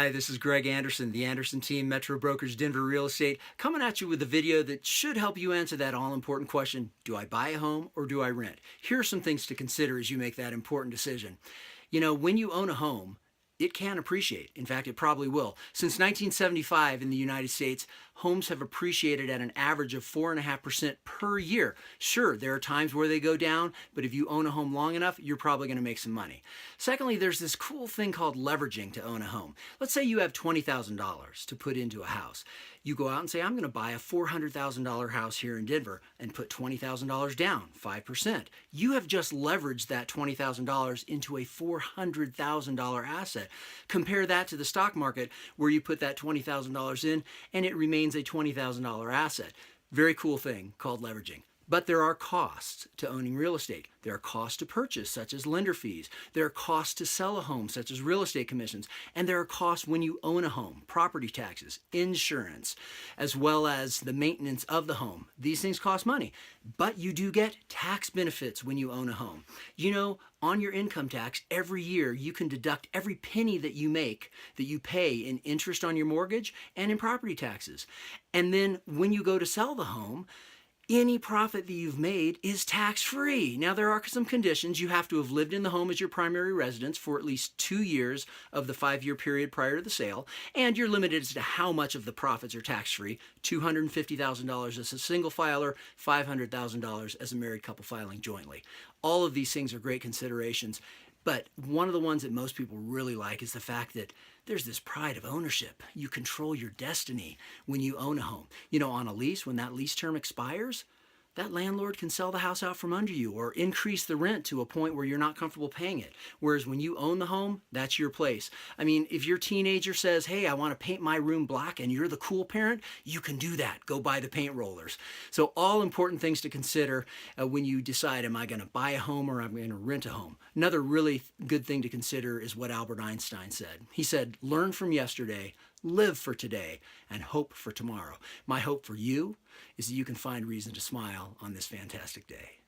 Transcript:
Hi, this is Greg Anderson, the Anderson team, Metro Brokers Denver Real Estate, coming at you with a video that should help you answer that all-important question, do I buy a home or do I rent? Here are some things to consider as you make that important decision. You know, when you own a home, it can appreciate. In fact, it probably will. Since 1975 in the United States, homes have appreciated at an average of 4.5% per year. Sure, there are times where they go down, but if you own a home long enough, you're probably going to make some money. Secondly, there's this cool thing called leveraging to own a home. Let's say you have $20,000 to put into a house. You go out and say, I'm going to buy a $400,000 house here in Denver and put $20,000 down, 5%. You have just leveraged that $20,000 into a $400,000 asset. Compare that to the stock market where you put that $20,000 in and it remains a $20,000 asset. Very cool thing called leveraging. But there are costs to owning real estate. There are costs to purchase, such as lender fees. There are costs to sell a home, such as real estate commissions. And there are costs when you own a home, property taxes, insurance, as well as the maintenance of the home. These things cost money, but you do get tax benefits when you own a home. You know, on your income tax, every year you can deduct every penny that you make, that you pay in interest on your mortgage and in property taxes. And then when you go to sell the home, any profit that you've made is tax-free. Now, there are some conditions. You have to have lived in the home as your primary residence for at least 2 years of the 5-year period prior to the sale, and you're limited as to how much of the profits are tax-free. $250,000 as a single filer, $500,000 as a married couple filing jointly. All of these things are great considerations, but one of the ones that most people really like is the fact that there's this pride of ownership. You control your destiny when you own a home. You know, on a lease, when that lease term expires, that landlord can sell the house out from under you or increase the rent to a point where you're not comfortable paying it. Whereas when you own the home, that's your place. I mean, if your teenager says, hey, I want to paint my room black, and you're the cool parent, you can do that. Go buy the paint rollers. So all important things to consider when you decide, am I going to buy a home or am I going to rent a home? Another really good thing to consider is what Albert Einstein said. He said, learn from yesterday, live for today, and hope for tomorrow. My hope for you is that you can find reason to smile on this fantastic day.